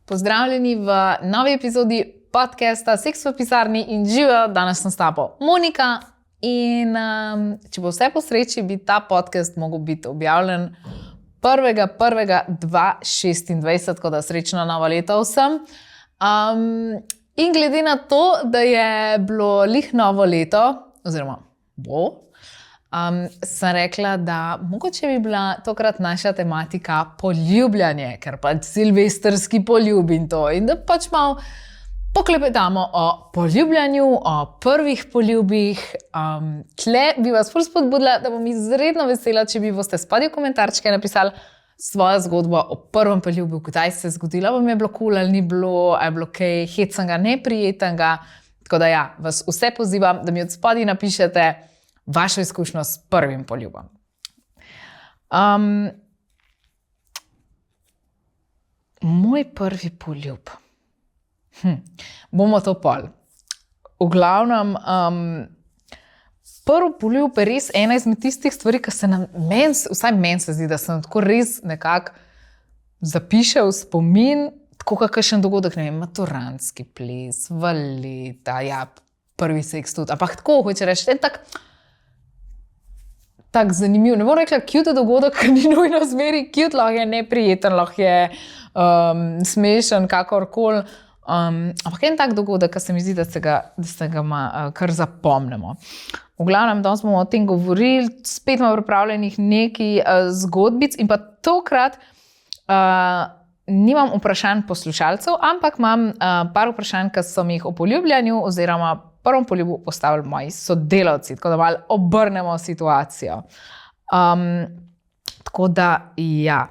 Pozdravljeni v novi epizodi podcasta Seks v pisarni in živijo. Danes sem s tabo Monika in če bo vse po sreči, bi ta podcast mogel biti objavljen 1.1.2026, tako da srečno novo leto vsem. In glede na to, da je bilo lih novo leto, oziroma sem rekla, da mogoče bi bila tokrat naša tematika poljubljanje, ker pač silvestrski poljub in to. In da pač malo poklepetamo o poljubljanju, o prvih poljubih. Tle bi vas ful spodbudila, da bom izredno vesela, če bi boste spodaj v komentarčke napisali svojo zgodbo o prvem poljubu, kdaj se je zgodila, vam je bilo cool ali ni bilo, ali je bilo kaj hecnega, neprijetnega. Tako da ja, vas vse pozivam, da mi od spodaj napišete vašo izkušnjo s prvim poljubom. Moj prvi poljub. Bomo to pol. V glavnem, prvi poljub je res ena izmed tistih stvari, ki se nam, vsaj meni se zdi, da se nam tako res nekako zapiše v spomin, tako kakšen dogodek, ne vem, maturantski ples, valeta, ja, prvi seks tudi, ampak tako hoče reči, en tak zanimiv, ne bom rekla cute dogodek, ker ni nujno zmeri cute, lahko je neprijeten, lahko je smešen, kakorkoli, ampak en tak dogodek, ki se mi zdi, da se ga kar zapomnimo. V glavnem, danes bomo o tem govorili, spet imamo pripravljenih nekaj zgodbic in pa tokrat nimam vprašanj poslušalcev, ampak imam par vprašanj, ki so mi jih o poljubljanju oziroma prvem poljubu postavili moji sodelavci, tako da malo obrnemo situacijo. Tako da, ja.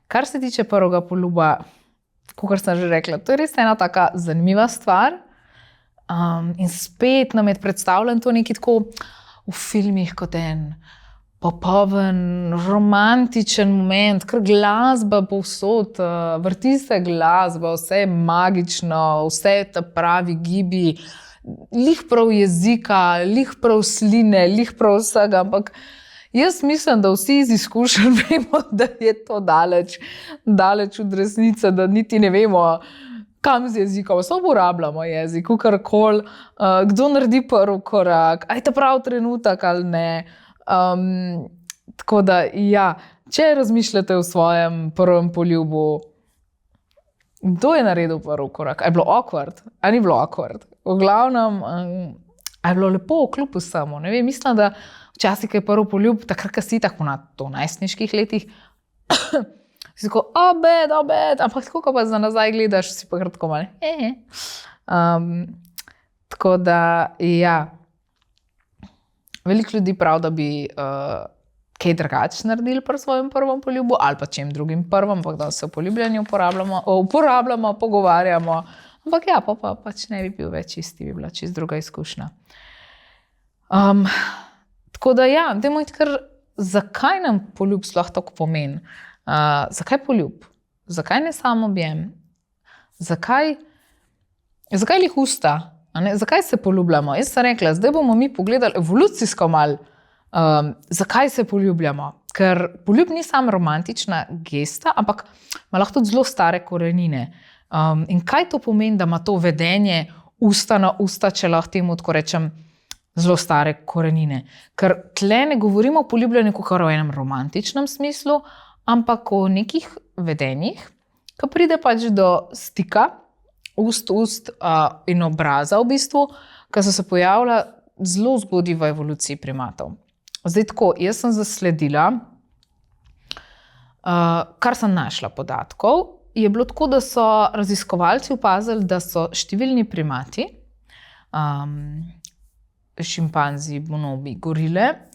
Kar se tiče prvega poljuba, kakor sem že rekla, to je res ena taka zanimiva stvar. In spet nam je predstavljen to nekaj tako v filmih kot en popoln, romantičen moment, ker glasba povsod, vrti se glasba, vse je magično, vse je ta pravi gibi, lih prav jezika, lih prav sline, lih prav vsega, ampak jaz mislim, da vsi iz izkušenj vemo, da je to daleč od resnice, da niti ne vemo, kam z jezikom, samo uporabljamo jezik, kakorkoli, kdo naredi prvi korak, a je ta prav trenutek ali ne. Tako da, ja, če razmišljate o svojem prvem poljubu, kdo je naredil prvi korak? A je bilo awkward? A ni bilo awkward? V glavnem, a je bilo lepo kljub vsemu? Ne vem, mislim, da včasih je prvi poljub, takrat, ko si tako na to najstniških letih, si tako, obed, ampak tako, ko pa za nazaj gledaš, si pa kratko malo, Tako da, ja, veliko ljudi prav, da bi kaj drugače naredili pri svojem prvem poljubu ali pa čem drugim prvem, ampak da se v poljubljanju uporabljamo, pogovarjamo, ampak ja, pa pač ne bi bil več isti, bi bila čisto druga izkušnja. Tako da ja, dajmo iti kar, zakaj nam poljub sploh tako pomeni? Zakaj poljub? Zakaj ne sam objem? Zakaj lih usta? Zakaj se poljubljamo? Jaz sem rekla, zdaj bomo mi pogledali evolucijsko malo, zakaj se poljubljamo. Ker poljub ni samo romantična gesta, ampak ima lahko tudi zelo stare korenine. In kaj to pomeni, da ima to vedenje usta na usta, če lahko temu tako rečem, zelo stare korenine? Ker tle ne govorimo o poljubljanju kakor o enem romantičnem smislu, ampak o nekih vedenjih, ki pride pač do stika ust in obraza v bistvu, ki so se pojavila zelo zgodaj v evoluciji primatov. Zdaj tako, jaz sem zasledila, kar sem našla podatkov, je bilo tako, da so raziskovalci opazili, da so številni primati, šimpanzi, bonobi, gorile,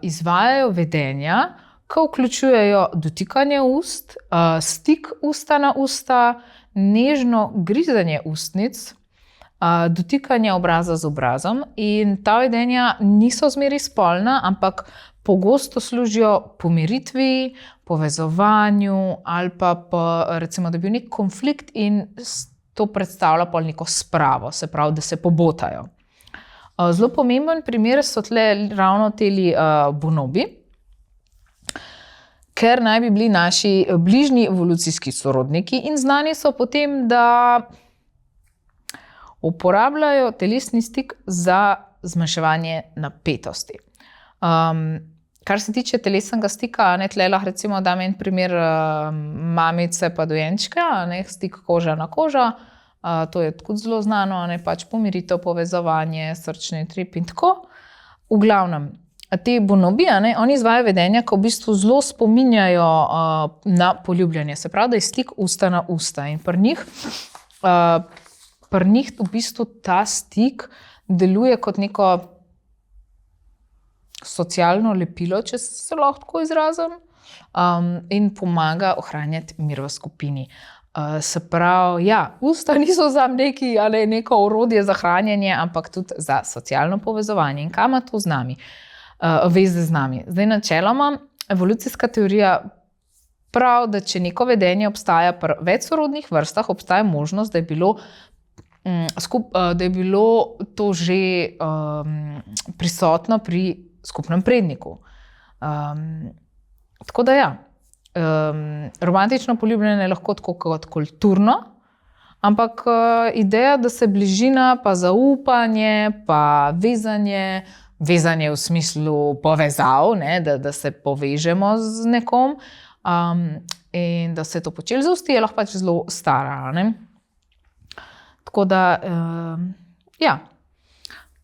izvajajo vedenja, ki vključujejo dotikanje ust, stik usta na usta, nežno grizanje ustnic, dotikanje obraza z obrazom in ta vedenja niso zmeri spolna, ampak pogosto služijo pomiritvi, povezovanju ali pa recimo, da je bil nek konflikt in to predstavlja pol neko spravo, se pravi, da se pobotajo. Zelo pomemben primer so tle ravno teli bonobi, ker naj bi bili naši bližnji evolucijski sorodniki in znani so potem, da uporabljajo telesni stik za zmanjševanje napetosti. Kar se tiče telesnega stika, tle lahko recimo dam en primer mamice pa dojenčka, stik koža na koža, to je tako zelo znano, pač pomiritev, povezovanje, srčni utrip in tako. V glavnem, te bonobi, oni izvajajo vedenja, ki v bistvu zelo spominjajo na poljubljanje. Se pravi, da je stik usta na usta. In pri njih v bistvu ta stik deluje kot neko socialno lepilo, če se lahko tako izrazim, in pomaga ohranjati mir v skupini. Se pravi, usta niso za neko orodje za hranjenje, ampak tudi za socialno povezovanje. In kaj ima to z nami? Veze z nami. Zdaj, načeloma, evolucijska teorija pravi, da če neko vedenje obstaja pri več sorodnih vrstah, obstaja možnost, da je bilo to že prisotno pri skupnem predniku. Tako da romantično poljubljanje je lahko tako kot kulturno, ampak ideja, da se bližina, pa zaupanje, pa vezanje v smislu povezav, da se povežemo z nekom in da se to počeli z usti, je lahko pač zelo stara. Tako da,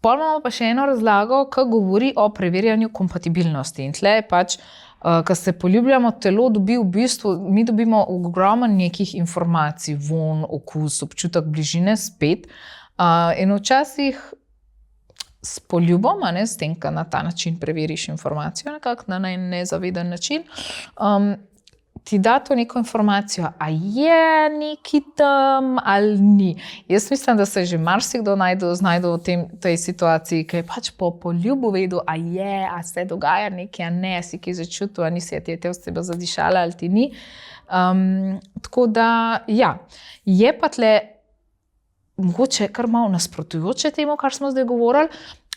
Pol imamo pa še eno razlago, ki govori o preverjanju kompatibilnosti. In tle je pač, ko se poljubljamo, telo dobi v bistvu, mi dobimo ogromno nekih informacij, von, okus, občutek bližine spet. In včasih s poljubom, s tem, ko na ta način preveriš informacijo, nekako na nezaveden način, ti da to neko informacijo, a je neki tam ali ni. Jaz mislim, da se že marsikdo znajde v tej situaciji, ki je pač po poljubu vedel, a se dogaja nekaj, a ne, si ki začutil, a nisi, a ti je te osebe zadišala ali ti ni. Tako da, je pa tle mogoče kar malo nasprotujoče temu, kar smo zdaj govorili,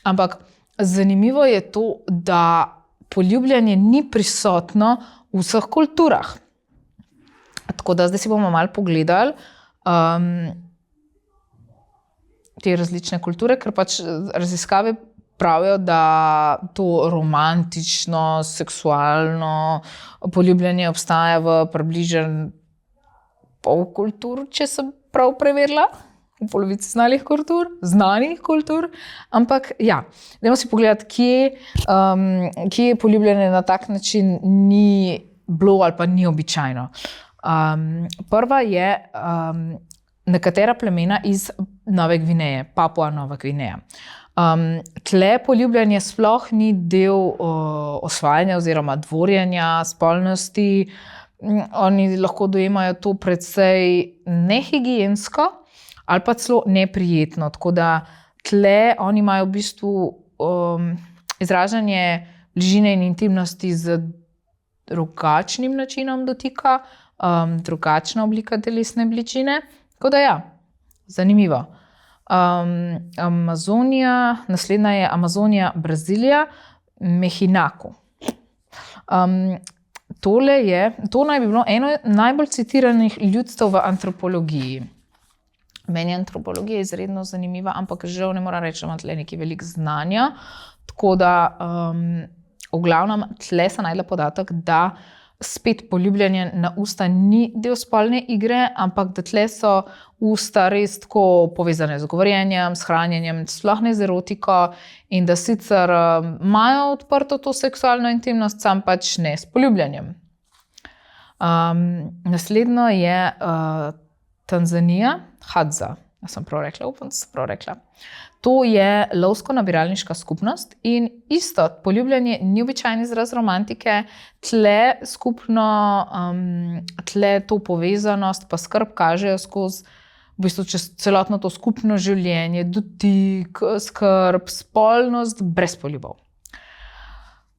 ampak zanimivo je to, da poljubljanje ni prisotno v vseh kulturah. Tako da zdaj si bomo malo pogledali te različne kulture, ker pač raziskave pravijo, da to romantično, seksualno poljubljanje obstaja v približno pol kultur, če sem prav preverila, v polovici znanih kultur, ampak dajmo si pogledati, kje poljubljanje na tak način ni bilo ali pa ni običajno. Prva je nekatera plemena iz Nove Gvineje, Papua Nova Gvineja. Tle poljubljanje sploh ni del osvajanja oziroma dvorjenja, spolnosti. Oni lahko dojemajo to precej nehigiensko ali pa celo neprijetno. Tako da tle oni imajo v bistvu izražanje bližine in intimnosti z drugačnim načinom dotika, drugačna oblika telesne bližine. Tako da zanimivo. Naslednja je Amazonija, Brazilija, Mehinaku. To naj bi bilo eno najbolj citiranih ljudstev v antropologiji. Meni je antropologija izredno zanimiva, ampak žal ne moram reči, da imam tle nekaj veliko znanja. Tako da, v glavnem, tle sem najdla podatek, da spet poljubljanje na usta ni del spolne igre, ampak da tle so usta res tako povezane z govorjenjem, s hranjenjem, sploh ne z erotiko in da sicer imajo odprto to seksualno intimnost, sam pač ne s poljubljanjem. Naslednjo je Tanzanija, Hadza. Sem prav rekla, upam, da sem prav rekla. To je lovsko-nabiralniška skupnost in isto, poljubljanje ni običajni izraz romantike, tle to povezanost pa skrb kažejo skozi v bistvu čez celotno to skupno življenje, dotik, skrb, spolnost brez poljubov.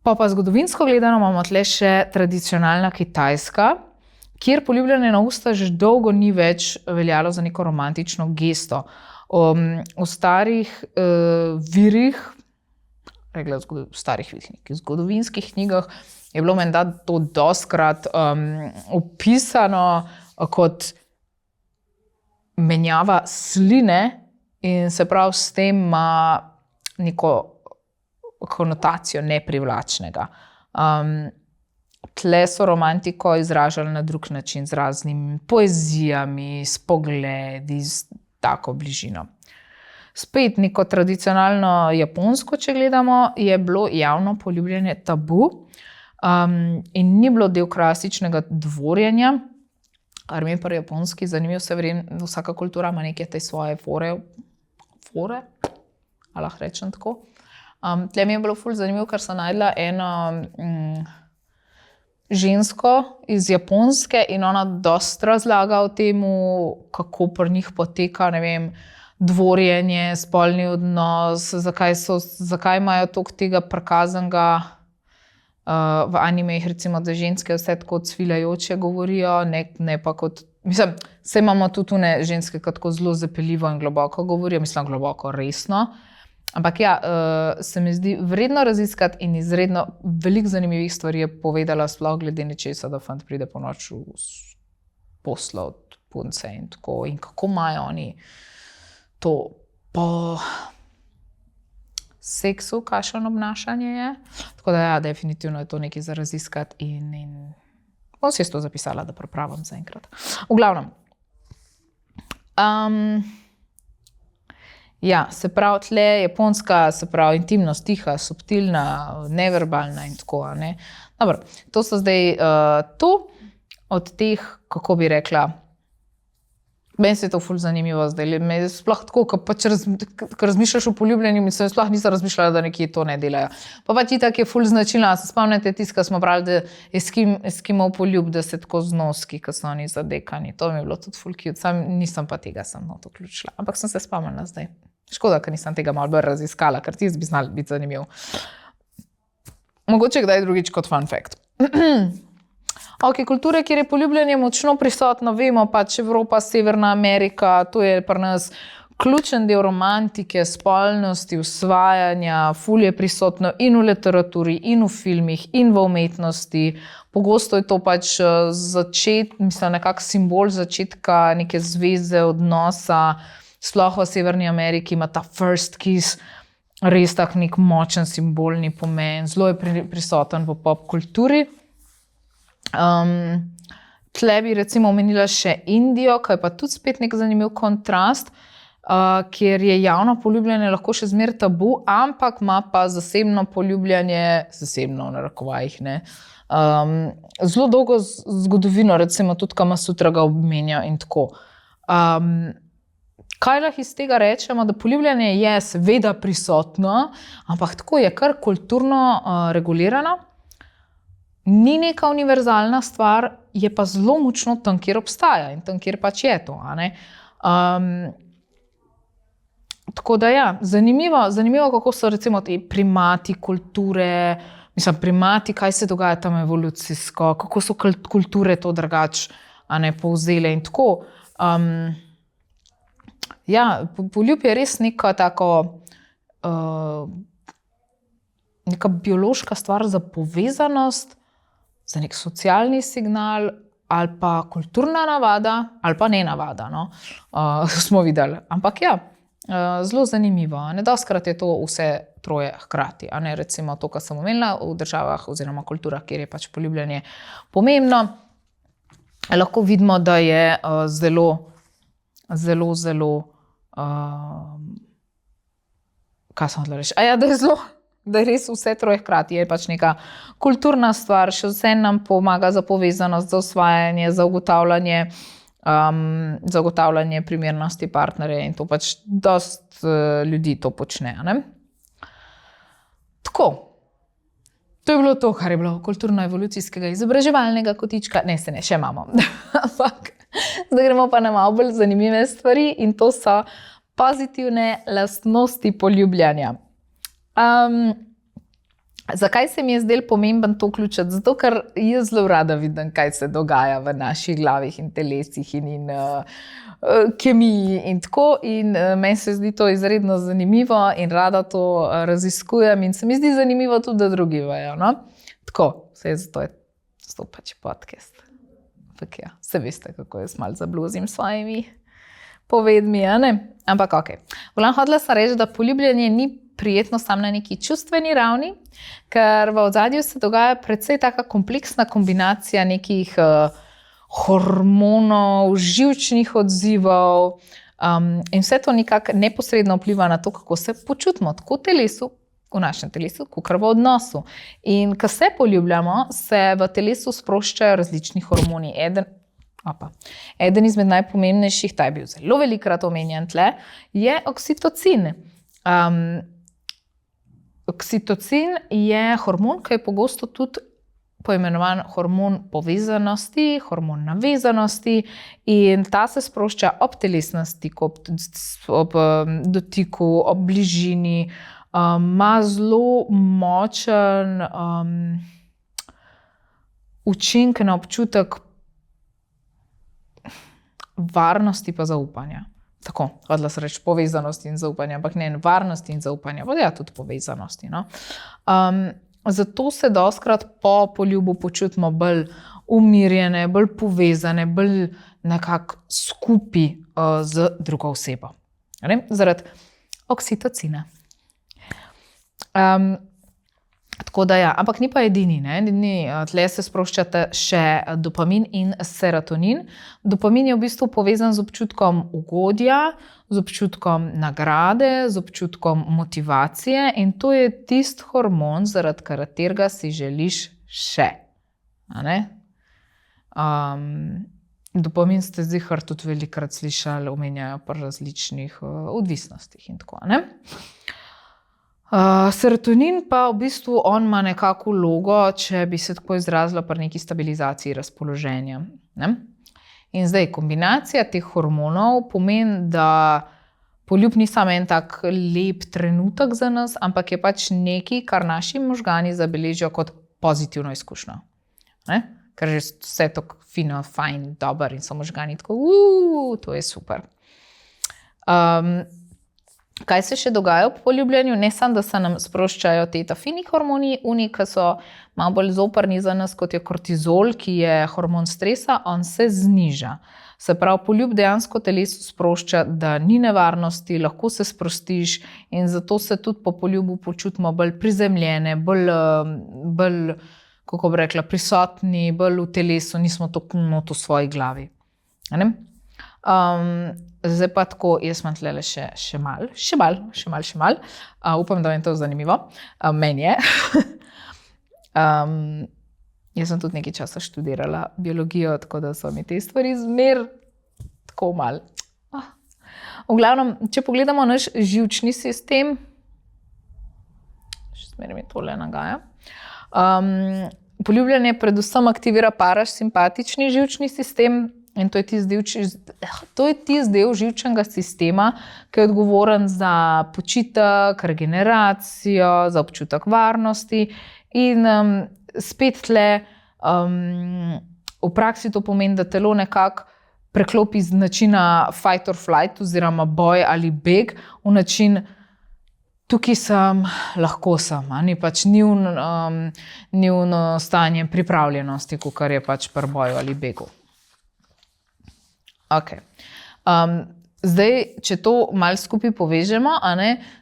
Pa zgodovinsko gledano imamo tle še tradicionalna Kitajska, kjer poljubljanje na usta že dolgo ni več veljalo za neko romantično gesto. V starih virih, rekla, v starih nekih zgodovinskih knjigah, je bilo menda to dostkrat opisano kot menjava sline in se pravi s tem ima neko konotacijo neprivlačnega. Tle so romantiko izražali na drug način, z raznimi poezijami, s pogledi, s tako bližino. Spet neko tradicionalno japonsko, če gledamo, je bilo javno poljubljanje tabu in ni bilo del klasičnega dvorjenja, kar mi je pri japonski zanimivo, se verjem, vsaka kultura ima neke te svoje fore, ali lahko rečem tako. Tle mi je bilo ful zanimivo, ker sem najdla eno žensko iz Japonske in ona dosti razlaga o temu, kako pri njih poteka, ne vem, dvorjenje, spolni odnos, zakaj imajo toliko tega prikazanega v animejih, recimo, da ženske vse tako cviljajoče govorijo, ne pa kot, mislim, saj imamo tudi tune ženske, ki tako zelo zapeljivo in globoko govorijo, mislim, globoko resno. Ampak ja, se mi zdi vredno raziskati in izredno veliko zanimivih stvari je povedala, sploh glede nečesa, da fant pride po noč v posla od punce in tako. In kako imajo oni to po seksu, kakšno obnašanje je. Tako da ja, definitivno je to nekaj za raziskati in bom si to zapisala, da pripravim zaenkrat. V glavnem. Ja, se pravi, tle japonska, se pravi, intimnost, tiha, subtilna, neverbalna in tako, ne. Dobro, to so zdaj to od teh, kako bi rekla, meni se je to ful zanimivo zdaj. Me je sploh tako, ko razmišljaš o poljubljenju, mislim, sploh nisem razmišljala, da nekje to ne delajo. Pa itak je ful značilna, se spomnite tisto, ko smo brali, da Eskimov poljub, da se tako znoski, ko so oni zadekani. To mi je bilo tudi ful cute, sam nisem pa tega sem to vključila. Ampak sem se spomnila zdaj. Škoda, ker nisem tega malo bolj raziskala, ker tisti bi znali biti zanimiv. Mogoče kdaj drugič kot fun fact. Ok, kulture, kjer je poljubljanje močno prisotno, vemo pač Evropa, Severna Amerika, to je pri nas ključen del romantike, spolnosti, usvajanja, ful je prisotno in v literaturi, in v filmih, in v umetnosti. Pogosto je to pač nekak simbol začetka neke zveze, odnosa. Sploh v Severni Ameriki ima ta first kiss res tak nek močen simbolni pomen. Zelo je prisoten v pop kulturi. Tle bi recimo omenila še Indijo, ki je pa tudi spet nek zanimiv kontrast, kjer je javno poljubljanje lahko še zmeraj tabu, ampak ima pa zasebno poljubljanje, zasebno v narekovajih, ne, zelo dolgo zgodovino, recimo tudi Kama Sutra ga omenja in tako. Kaj lahko iz tega rečemo, da poljubljanje je seveda prisotno, ampak tako je kar kulturno regulirano. Ni neka univerzalna stvar, je pa zelo močno tam, kjer obstaja in tam, kjer pač je to. Tako da ja, zanimivo, kako so recimo te primati kulture, primati, kaj se dogaja tam evolucijsko, kako so kulture to drugače povzele in tako. Ja, poljub je res neka biološka stvar za povezanost, za nek socialni signal ali pa kulturna navada ali pa nenavada, no. Smo videli. Ampak ja, zelo zanimivo. Dostikrat je to vse troje hkrati. Recimo to, kar sem omenila v državah oziroma kulturah, kjer je pač poljubljanje pomembno. Lahko vidimo, da je zelo kaj sem hotela reči? Da je res vse troje hkrati. Je pač neka kulturna stvar, še vse nam pomaga za povezanost, za usvajanje, za ugotavljanje primernosti partnerja in to pač dosti ljudi to počne. Ne? Tako. To je bilo to, kar je bilo kulturno-evolucijskega izobraževalnega kotička. Ne, še imamo. Ampak zdaj gremo pa na malo bolj zanimive stvari in to so pozitivne lastnosti poljubljanja. Zakaj se mi je zdel pomemben to vključiti? Zato, ker jaz zelo rada vidim, kaj se dogaja v naših glavih in telesih in kemiji in tako. In meni se zdi to izredno zanimivo in rada to raziskujem in se mi zdi zanimivo tudi, da drugi vejo. No? Tako, zato je to pač podcast. Ampak ja, se veste, kako jaz malo zabluzim s svojimi povedmi, a ne? Ampak okej. Hotela sem reči, da poljubljanje ni prijetno samo na neki čustveni ravni, ker v ozadju se dogaja precej taka kompleksna kombinacija nekih hormonov, živčnih odzivov in vse to nekako neposredno vpliva na to, kako se počutimo, tako v telesu, v našem telesu, kakor v odnosu. In ko se poljubljamo, se v telesu sproščajo različni hormoni. Eden izmed najpomembnejših, ta je bil zelo velikokrat omenjen tle, je oksitocin. Oksitocin je hormon, ki je pogosto tudi poimenovan hormon povezanosti, hormon navezanosti in ta se sprošča ob telesnosti, ob dotiku, ob bližini, ima zelo močen učinek na občutek varnosti pa zaupanja. Tako, hodila se reči povezanosti in zaupanja, ampak ne varnosti in zaupanja, pa ja, tudi povezanosti. No? Zato se dostikrat po poljubu počutimo bolj umirjene, bolj povezane, bolj nekako skupaj z drugo osebo. Zaradi oksitocina. Tako da ja, ampak ni pa edini. Tle se sproščata še dopamin in serotonin. Dopamin je v bistvu povezan z občutkom ugodja, z občutkom nagrade, z občutkom motivacije in to je tisti hormon, zaradi katerega si želiš še. Dopamin ste zihar tudi velikokrat slišali, omenjajo pri različnih odvisnostih in tako. Serotonin pa v bistvu on ima nekako vlogo, če bi se tako izrazila, pri neki stabilizaciji razpoloženja. In zdaj kombinacija teh hormonov pomeni, da poljub ni samo en tak lep trenutek za nas, ampak je pač nekaj, kar naši možgani zabeležijo kot pozitivno izkušnjo. Ker je vse tako fino, fajn, dober in so možgani tako, to je super. Kaj se še dogaja v poljubljanju? Ne samo, da se nam sproščajo fini hormoni, ki so malo bolj zoprni za nas, kot je kortizol, ki je hormon stresa, on se zniža. Se pravi, poljub dejansko telesu sprošča, da ni nevarnosti, lahko se sprostiš in zato se tudi po poljubu počutimo bolj prizemljene, bolj kako bi rekla, prisotni, bolj v telesu, nismo tako v svoji glavi. Zdaj pa tako, jaz imam tlele še malo. Upam, da vam je to zanimivo. Meni je. Jaz sem tudi nekaj časa študirala biologijo, tako da so mi te stvari zmer tako malo. V glavnem, če pogledamo naš živčni sistem, še zmeraj mi tole nagaja, poljubljanje predvsem aktivira parasimpatični živčni sistem, in to je tisti del živčnega sistema, ki je odgovoren za počitek, regeneracijo, za občutek varnosti. In spet tle v praksi to pomeni, da telo nekako preklopi z načina fight or flight oziroma boj ali beg v način tukaj sem, lahko sem. Ni pač njivno stanje pripravljenosti, kakor je pač pri boju ali begu. Zdaj, če to malo skupaj povežemo,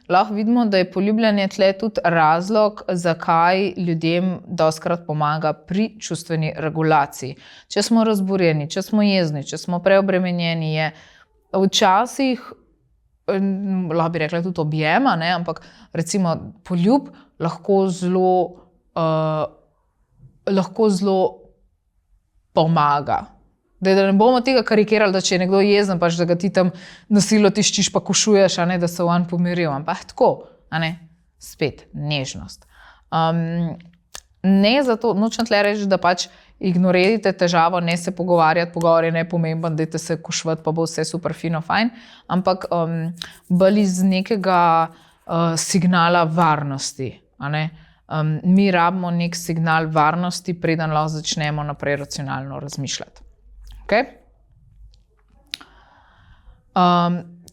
lahko vidimo, da je poljubljanje tle tudi razlog, zakaj ljudem dostikrat pomaga pri čustveni regulaciji. Če smo razburjeni, če smo jezni, če smo preobremenjeni, je včasih, lahko bi rekla tudi objem, ampak recimo poljub lahko zelo pomaga. Da ne bomo tega karikirali, da če je nekdo jezen, pač da ga ti tam nasilo tiščiš pa košuješ, da se on pomiril. Ampak tako, spet, nežnost. Ne zato, nočem tle reči, da pač ignorirajte težavo, ne se pogovarjati, pogovor je nepomemben, dajte se košvati, pa bo vse super, fino, fajn, ampak bolj iz nekega signala varnosti. mi rabimo nek signal varnosti, preden lahko začnemo naprej racionalno razmišljati. Okay?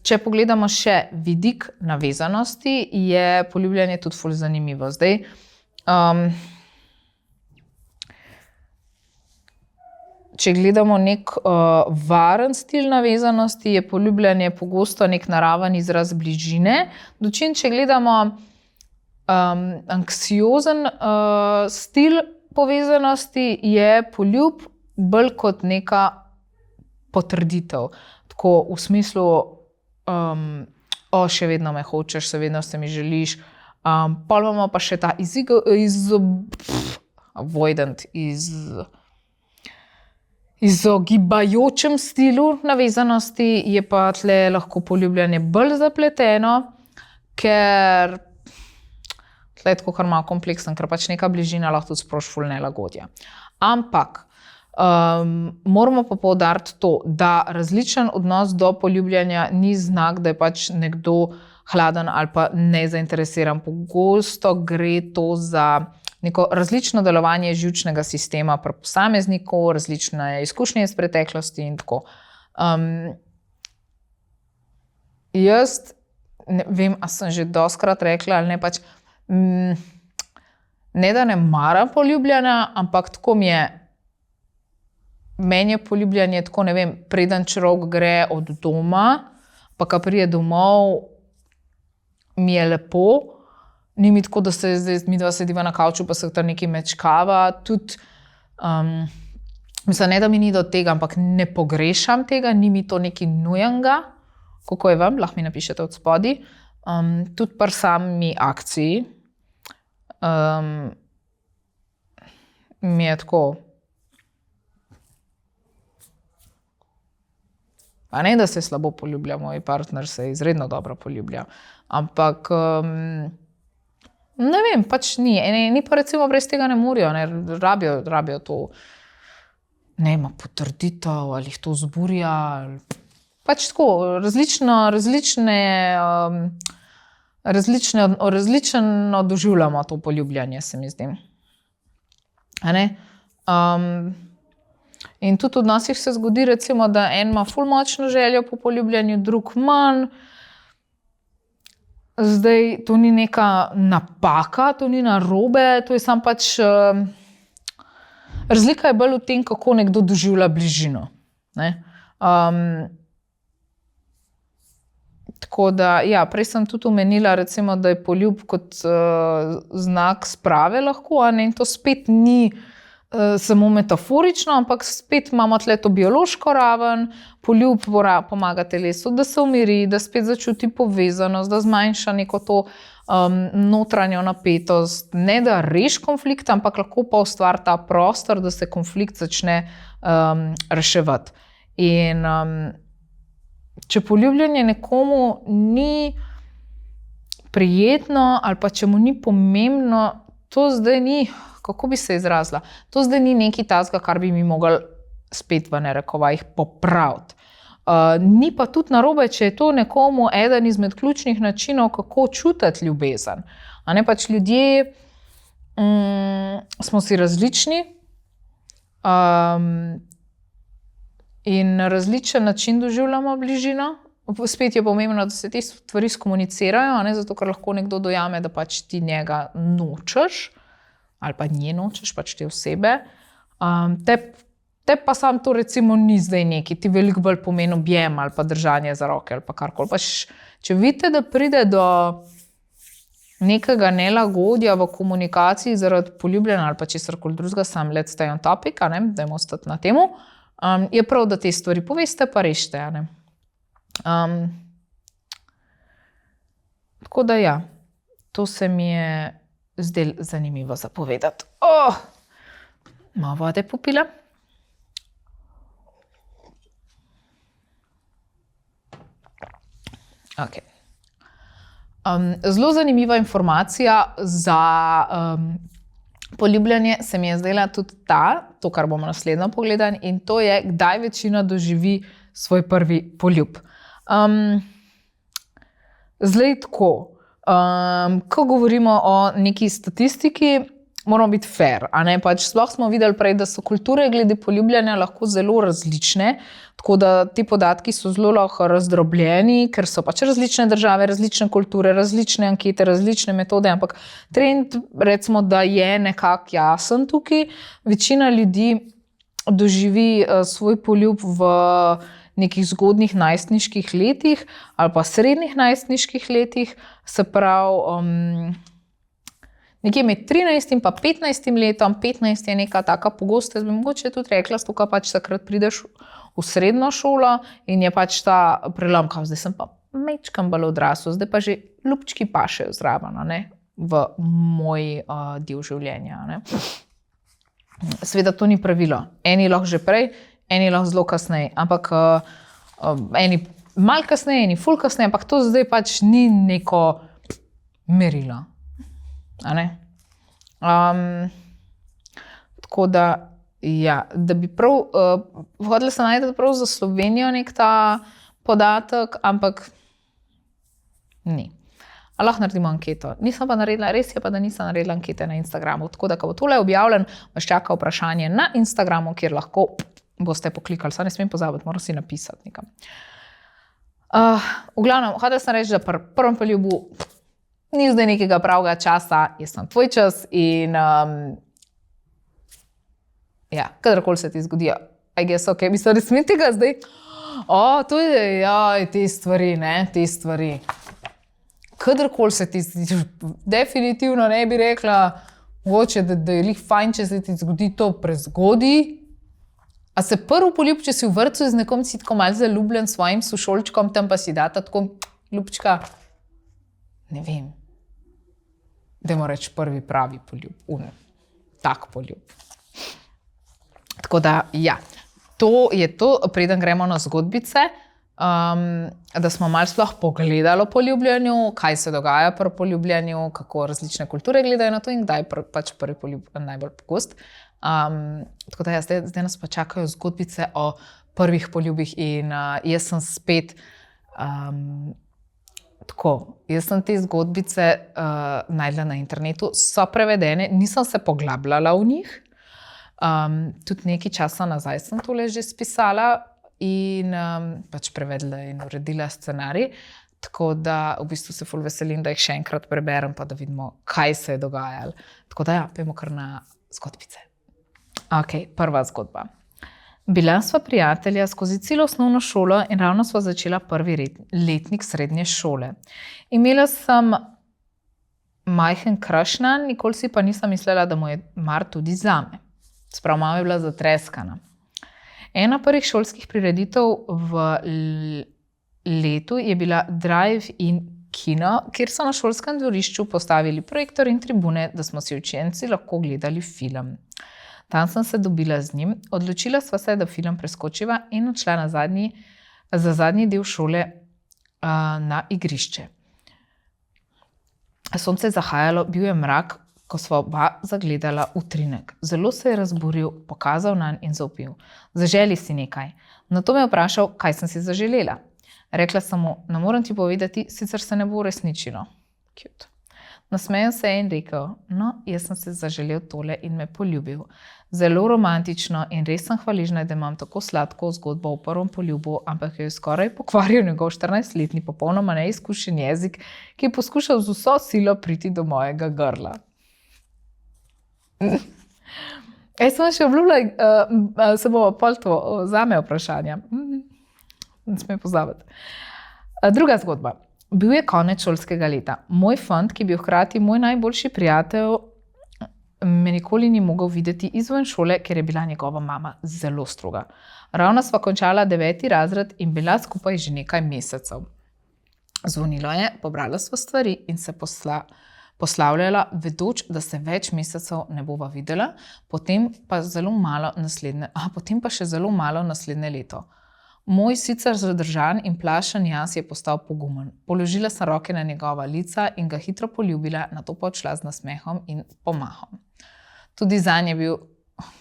Če pogledamo še vidik navezanosti, je poljubljanje tudi ful zanimivo. Zdaj, če gledamo nek varen stil navezanosti, je poljubljanje pogosto nek naraven izraz bližine. Dočim, če gledamo anksiozen stil povezanosti, je poljub bolj kot neka potrditev. Tako v smislu, še vedno me hočeš, še vedno se mi želiš. Pol imamo pa še ta izogibajočem stilu navezanosti, je pa tle lahko poljubljanje bolj zapleteno, ker tle je tako kar malo kompleksen, ker pač neka bližina lahko tudi sproži ful nelagodja. Ampak moramo pa poudariti to, da različen odnos do poljubljanja ni znak, da je pač nekdo hladen ali pa nezainteresiran. Pogosto gre to za neko različno delovanje živčnega sistema pri posamezniku, različne izkušnje iz preteklosti in tako. Jaz ne vem, a sem že dostikrat rekla ali ne, pač ne da ne maram poljubljanja, ampak tako meni je poljubljanje tako, ne vem, preden človek gre od doma, pa ko pride domov, mi je lepo. Ni mi tako, da se zdaj midva sediva na kavču, pa se tam nekaj mečkava. Tudi, mislim, ne da mi ni do tega, ampak ne pogrešam tega, ni mi to nekaj nujenega. Kako je vam? Lahko mi napišete od spodaj. Tudi pri sami akciji mi je tako. Pa ne, da se slabo poljublja, moj partner se izredno dobro poljublja. Ampak ne vem, pač ni. Ni pa recimo brez tega ne morajo, ne, rabijo to, ne ima potrditev, ali jih to zburja. Pač tako, različno doživljamo to poljubljanje, se mi zdi. A ne? In tudi v odnosih se zgodi, recimo, da en ima ful močno željo po poljubljanju, drug manj. Zdaj, to ni neka napaka, to ni narobe, to je samo pač razlika je bolj v tem, kako nekdo doživlja bližino. Ne? Tako da, ja, prej sem tudi omenila, recimo, da je poljub kot znak sprave lahko, a ne, in to spet ni samo metaforično, ampak spet imamo tle to biološko raven, poljub pomaga telesu, da se umiri, da spet začuti povezanost, da zmanjša neko to notranjo napetost, ne da reši konflikt, ampak lahko pa ustvari ta prostor, da se konflikt začne reševati. In če poljubljanje nekomu ni prijetno ali pa če mu ni pomembno, to zdaj ni, kako bi se izrazila, to zdaj ni nekaj takega, kar bi mi mogli spet v narekovajih popraviti. Ni pa tudi narobe, če je to nekomu eden izmed ključnih načinov, kako čutiti ljubezen. A ne, pač ljudje smo si različni in na različen način doživljamo bližino. Spet je pomembno, da se te stvari skomunicirajo, a ne, zato ker lahko nekdo dojame, da pač ti njega nočeš, ali pa nje nočeš, pač te osebe. Te pa sam to recimo ni zdaj neki, ti veliko bolj pomeni objem ali pa držanje za roke ali pa karkoli. Pač, če vidite, da pride do nekega nelagodja v komunikaciji zaradi poljubljanja ali pa česarkoli drugega, sam let's stay on topic, a ne, dajmo ostati na temu, je prav, da te stvari poveste pa rešite, a ne. Tako da ja, to se mi je zdaj zanimivo zapovedati. Malo vode popila. Okay. Zelo zanimiva informacija za poljubljanje se mi je zdela tudi to, kar bomo naslednjo pogledali, in to je, kdaj večina doživi svoj prvi poljub. Zdaj tako. Ko govorimo o neki statistiki, moramo biti fair. Sploh smo videli prej, da so kulture glede poljubljanja lahko zelo različne, tako da ti podatki so zelo lahko razdrobljeni, ker so pač različne države, različne kulture, različne ankete, različne metode, ampak trend, recimo, da je nekako jasen tukaj. Večina ljudi doživi svoj poljub v nekih zgodnjih najstniških letih ali pa srednjih najstniških letih, se pravi, nekje med 13 in pa 15 letom, 15 je neka taka pogosta, bi mogoče tudi rekla, stoka pač takrat prideš v srednjo šolo in je pač ta prelom, zdaj sem pa mečkam bolj odrasel, zdaj pa že ljubčki pašejo zraven, v moj del življenja. Seveda to ni pravilo. Eni lahko že prej, eni lahko zelo kasneje, ampak eni malo kasneje, eni ful kasneje, ampak to zdaj pač ni neko merilo. Tako da, ja, da bi prav, hodila sem najti prav za Slovenijo nek ta podatek, ampak ni. A lahko naredimo anketo. Nisem pa naredila, res je pa, da nisem naredila ankete na Instagramu, tako da, ko bo tole objavljen, vas čaka vprašanje na Instagramu, kjer lahko boste poklikali, ne smem pozabiti, moram si napisati nekam. V glavnem, hodila sem reči, da pri prvem poljubu ni zdaj nekega pravega časa, jaz sem tvoj čas in ja, kadarkoli se ti zgodi, I guess, ok, mislim, da smem tega zdaj, to je, jaj, te stvari, kadarkoli se ti zgodi, definitivno ne bi rekla, mogoče, da je lih fajn, če se ti zgodi to prezgodi. A se prvi poljub, če si v vrtcu z nekom si tako malo zaljubljen s svojim sošolčkom, tam pa si data tako ljubčka, ne vem, dajmo reči prvi pravi poljub, tak poljub. Tako da, ja, to je to, preden gremo na zgodbice, da smo malo sploh pogledali o poljubljanju, kaj se dogaja pri poljubljanju, kako različne kulture gledajo na to in kdaj pač prvi poljub najbolj pogost. Tako da, ja, zdaj nas pa čakajo zgodbice o prvih poljubih in jaz sem spet tako, jaz sem te zgodbice najdla na internetu, so prevedene, nisem se poglabljala v njih, tudi nekaj časa nazaj sem tole že spisala in pač prevedla in uredila scenarij, tako da v bistvu se ful veselim, da jih še enkrat preberem, pa da vidimo, kaj se je dogajalo. Tako da, ja, pojmo kar na zgodbice. Ok, prva zgodba. Bila sva prijatelja skozi celo osnovno šolo in ravno sva začela prvi letnik srednje šole. Imela sem majhen crush nanj, nikoli si pa nisem mislila, da mu je mar tudi zame. Sprav, mama je bila zatreskana. Ena prvih šolskih prireditev v letu je bila drive-in kino, kjer so na šolskem dvorišču postavili projektor in tribune, da smo si učenci lahko gledali film. Tam sem se dobila z njim, odločila sva se, da film preskočiva in odšla za zadnji del šole na igrišče. Sonce je zahajalo, bil je mrak, ko sva oba zagledala utrinek. Zelo se je razburil, pokazal nanj in zavpil. Zaželi si nekaj. Nato me je vprašal, kaj sem si zaželela. Rekla sem mu, ne morem ti povedati, sicer se ne bo uresničilo. Cute. Nasmejal se je in rekel, no, jaz sem se zaželel tole in me poljubil. Zelo romantično in res sem hvaležna, da imam tako sladko zgodbo o prvem poljubu, ampak jo je skoraj pokvaril njegov 14-letni popolnoma neizkušen jezik, ki je poskušal z vso silo priti do mojega grla. Sem še obljubila, se bomo pol to zame vprašanja. Ne smem pozabiti. Druga zgodba. Bil je konec šolskega leta. Moj fant, ki je bil hkrati moj najboljši prijatelj, me nikoli ni mogel videti izven šole, ker je bila njegova mama zelo stroga. Ravno sva končala 9. razred in bila skupaj že nekaj mesecev. Zvonilo je, pobrala sva stvari in se poslavljala, vedoč, da se več mesecev ne bova videla, potem pa še zelo malo naslednje leto. Moj sicer zadržan in plašen jaz je postal pogumen. Položila sem roke na njegova lica in ga hitro poljubila, nato pa odšla z nasmehom in pomahom. Tudi zanj je bil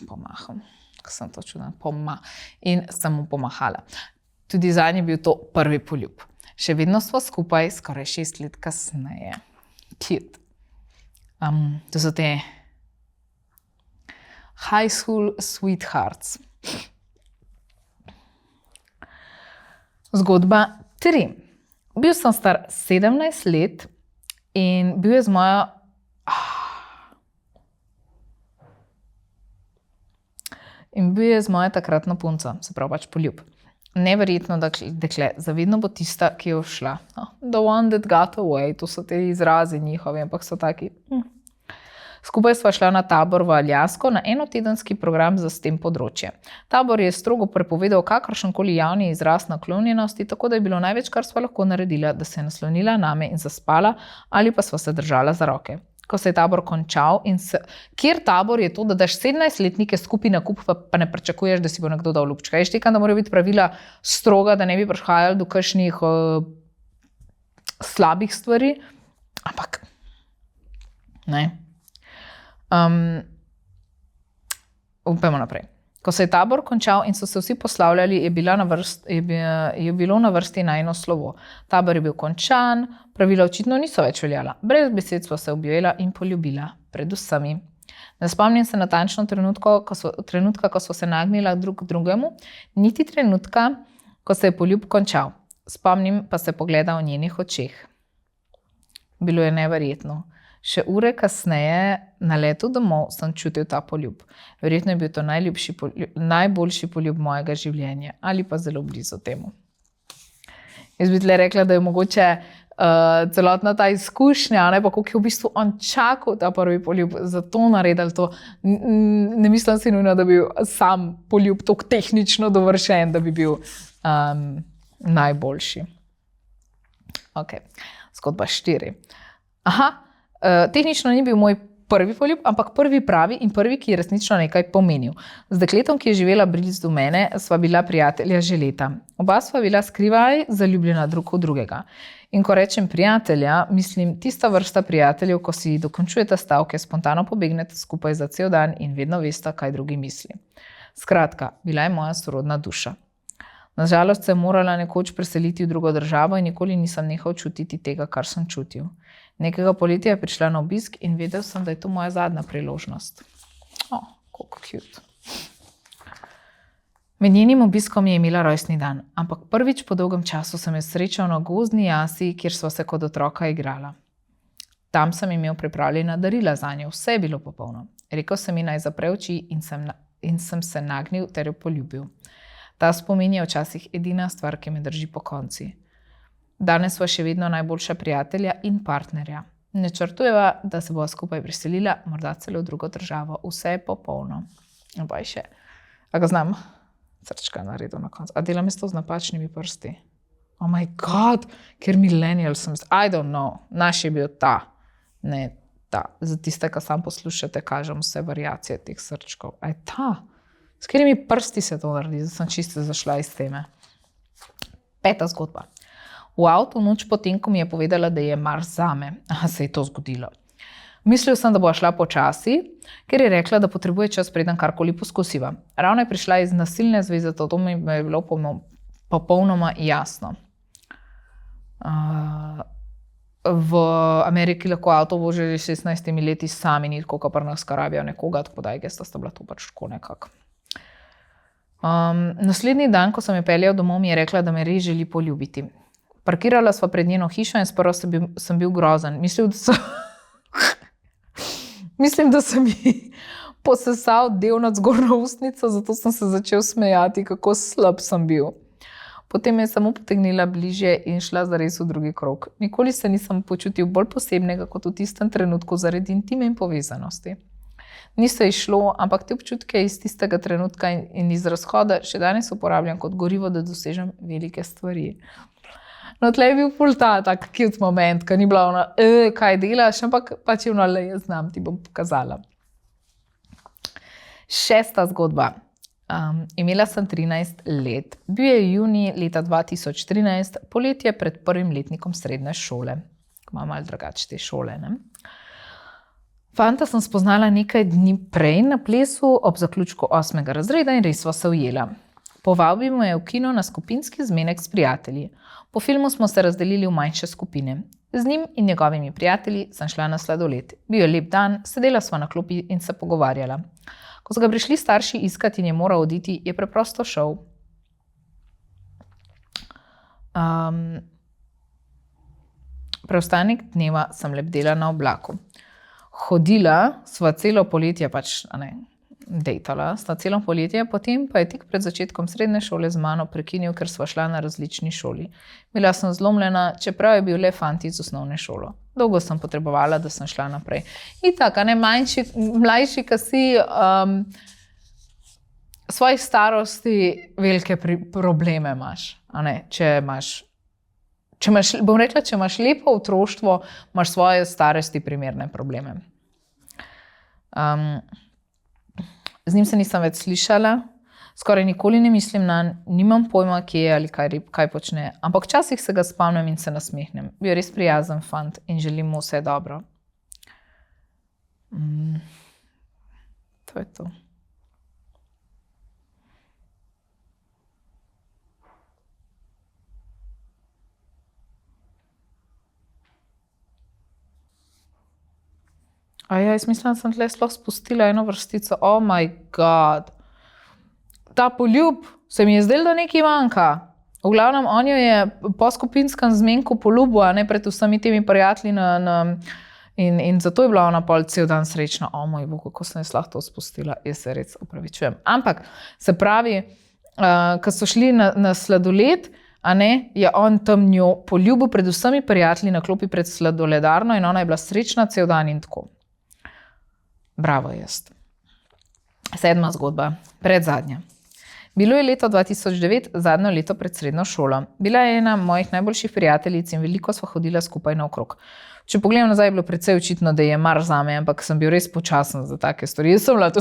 pomahom, ko sem to čudila, in sem mu pomahala. Tudi zanj je bil to prvi poljub. Še vedno sva skupaj, skoraj 6 let kasneje. Cute. To so te high school sweethearts. Zgodba 3. Bil sem star 17 let in bil je z mojo takratno punco, se pravi pač poljub. Neverjetno dekle, zavedno bo tista, ki je všla. The one that got away, to so te izrazi njihovi, ampak so taki. Skupaj sva šla na tabor v Aljasko na enotedenski program za STEM področje. Tabor je strogo prepovedal kakršenkoli javni izraz naklonjenosti, tako da je bilo največ, kar sva lahko naredila, da se je naslonila name in zaspala ali pa sva se držala za roke. Ko se je tabor končal kjer tabor je to, da daš 17-letnike skupaj na kup, pa ne pričakuješ, da si bo nekdo dal ljubčka. Jaz tekam, da morajo biti pravila stroga, da ne bi prihajali do kakšnih slabih stvari, ampak ne. Upajmo naprej. Ko se je tabor končal in so se vsi poslavljali, je bilo na vrsti najino slovo. Tabor je bil končan, pravila očitno niso več veljala. Brez besed sva se objela in poljubila, pred vsemi. Ne spomnim se natančno trenutka, ko sva se nagnila drug k drugemu, niti trenutka, ko se je poljub končal. Spomnim pa se pogleda v njenih očeh. Bilo je neverjetno. Še ure kasneje, na letu domov, sem čutil ta poljub. Verjetno je bil to najboljši poljub mojega življenja ali pa zelo blizu temu. Jaz bi tle rekla, da je mogoče celotna ta izkušnja, ne, pa koliko je v bistvu on čakal ta prvi poljub, zato naredil to. Ne mislim si nujno, da bi bil sam poljub tako tehnično dovršen, da bi bil najboljši. Ok, zgodba 4. Tehnično ni bil moj prvi poljub, ampak prvi pravi in prvi, ki je resnično nekaj pomenil. Z dekletom, ki je živela blizu mene, sva bila prijatelja že leta. Oba sva bila skrivaj zaljubljena drug v drugega. In ko rečem prijatelja, mislim tista vrsta prijateljev, ko si dokončujete stavke, spontano pobegnete skupaj za cel dan in vedno veste, kaj drugi misli. Skratka, bila je moja sorodna duša. Nažalost se je morala nekoč preseliti v drugo državo in nikoli nisem nehal čutiti tega, kar sem čutil. Nekega poletja je prišla na obisk in vedel sem, da je to moja zadnja priložnost. Koliko cute. Med njenim obiskom je imela rojstni dan, ampak prvič po dolgem času sem jo srečal na gozdni jasi, kjer sva se kot otroka igrala. Tam sem imel pripravljena darila zanjo, vse je bilo popolno. Rekel sem ji naj zapre oči in sem se nagnil ter jo poljubil. Ta spomin je včasih edina stvar, ki me drži pokonci. Danes sva še vedno najboljša prijatelja in partnerja. Načrtujeva, da se bova skupaj preselila, morda celo v drugo državo. Vse je popolno. Baj še. A ga znam? Srčka naredil na koncu. A delam jaz to z napačnimi prsti? Oh my god, ker millennial sem. I don't know. Naš je bil ta. Ne ta. Za tiste, ki sam poslušate, kažem vse variacije teh srčkov. A je ta? S katerimi prsti se to naredi? Zdaj sem čisto zašla iz teme. 5. zgodba. V avtu noč potem, ko mi je povedala, da je mar zame. Se je to zgodilo. Mislil sem, da bo šla počasi, ker je rekla, da potrebuje čas, preden karkoli poskusiva. Ravno je prišla iz nasilne zveze, to mi je bilo popolnoma jasno. V Ameriki lahko avto vozi že 16 leti sami, ni tako, kar nas karabijo nekoga, tako da sta bila to pač tako nekako. Naslednji dan, ko sem jo peljal domov, mi je rekla, da me res želi poljubiti. Parkirala sva pred njeno hišo in sprva sem bil grozen. Mislim, da sem ji posesal del nad zgornjo ustnico, zato sem se začel smejati, kako slab sem bil. Potem je samo potegnila bližje in šla zares v drugi krog. Nikoli se nisem počutil bolj posebnega kot v tistem trenutku zaradi intime in povezanosti. Ni se izšlo, ampak te občutke iz tistega trenutka in iz razhoda še danes uporabljam kot gorivo, da dosežem velike stvari. No, tle je bil ful ta tak cute moment, ko ni bila ona, kaj delaš, ampak pač je ona, le jaz znam, ti bom pokazala. 6. zgodba. Imela sem 13 let. Bil je junij leta 2013, poletje pred prvim letnikom srednje šole. Ima malo drugače te šole, ne? Fanta sem spoznala nekaj dni prej na plesu ob zaključku 8. razreda in res sva se ujela. Povabil me je v kino na skupinski zmenek s prijatelji. Po filmu smo se razdelili v manjše skupine. Z njim in njegovimi prijatelji sem šla na sladoled. Bil je lep dan, sedela sva na klopi in se pogovarjala. Ko so ga prišli starši iskati in je moral oditi, je preprosto šel. Preostanek dneva sem lebdela na oblaku. Hodila sva celo poletje, dejtala sta celo poletje, potem pa je tik pred začetkom srednje šole z mano prekinil, ker sva šla na različni šoli. Bila sem zlomljena, čeprav je bil le fant iz osnovne šole. Dolgo sem potrebovala, da sem šla naprej. Itak, mlajši, ki si svojih starosti velike probleme imaš. Če imaš lepo otroštvo, imaš svoje starosti primerne probleme. Z njim se nisem več slišala, skoraj nikoli ne mislim nanj, nimam pojma, kje je ali kaj počne, ampak včasih se ga spomnim in se nasmehnem. Bil je res prijazen fant in želim mu vse dobro. To je to. Jaz mislim, da sem tle sploh spustila eno vrstico. Oh my god. Ta poljub, se mi je zdelo, da nekaj manjka. V glavnem, on jo je po skupinskem zmenku poljubil, pred vsemi temi prijatelji in zato je bila ona pol cel dan srečna. O moj bog, kako sem jaz lahko to spustila. Jaz se res opravičujem. Ampak, se pravi, ko so šli na sladoled, je on tam njo poljubil pred vsemi prijatelji na klopi pred sladoledarno in ona je bila srečna cel dan in tako. Bravo jaz. 7. zgodba, predzadnja. Bilo je leto 2009, zadnjo leto pred srednjo šolo. Bila je ena mojih najboljših prijateljic in veliko sva hodila skupaj naokrog. Če pogledam nazaj, je bilo precej očitno, da je mar zame, ampak sem bil res počasen za take stvari. Jaz sem bila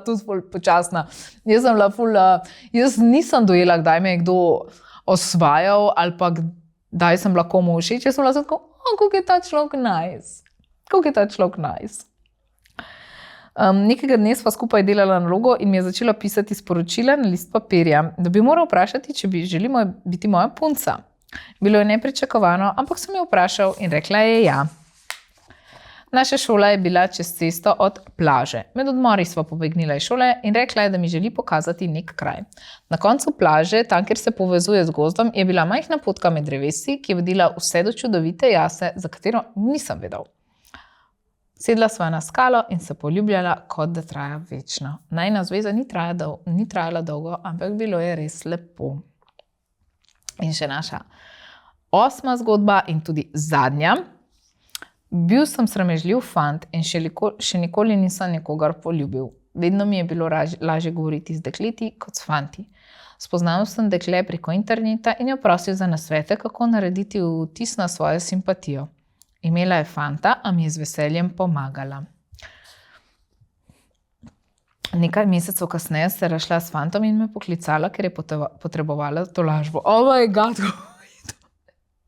tudi ful počasna. Jaz nisem dojela, kdaj me je kdo osvajal ali pa kdaj sem bila komu všeč. Jaz sem bila tako, kako je ta človek nice. Kako je ta človek nice. Nekega dne sva skupaj delala nalogo in mi je začela pisati sporočila na list papirja, da bi moral vprašati, če bi želimo biti moja punca. Bilo je nepričakovano, ampak sem jo vprašal in rekla je ja. Naša šola je bila čez cesto od plaže. Med odmori sva pobegnila iz šole in rekla je, da mi želi pokazati nek kraj. Na koncu plaže, tam, kjer se povezuje z gozdom, je bila majhna potka med drevesi, ki je vodila vse do čudovite jase, za katero nisem vedel. Sedla sva na skalo in se poljubljala, kot da traja večno. Najina zveza ni trajala dolgo, ampak bilo je res lepo. In še naša 8. zgodba in tudi zadnja. Bil sem sramežljiv fant in še nikoli nisem nekogar poljubil. Vedno mi je bilo lažje govoriti z dekleti kot s fanti. Spoznal sem dekle preko interneta in jo prosil za nasvete, kako narediti vtis na svojo simpatijo. Imela je fanta, a mi je z veseljem pomagala. Nekaj mesecev kasneje se je razšla s fantom in me poklicala, ker je potrebovala tolažbo. Oh my god,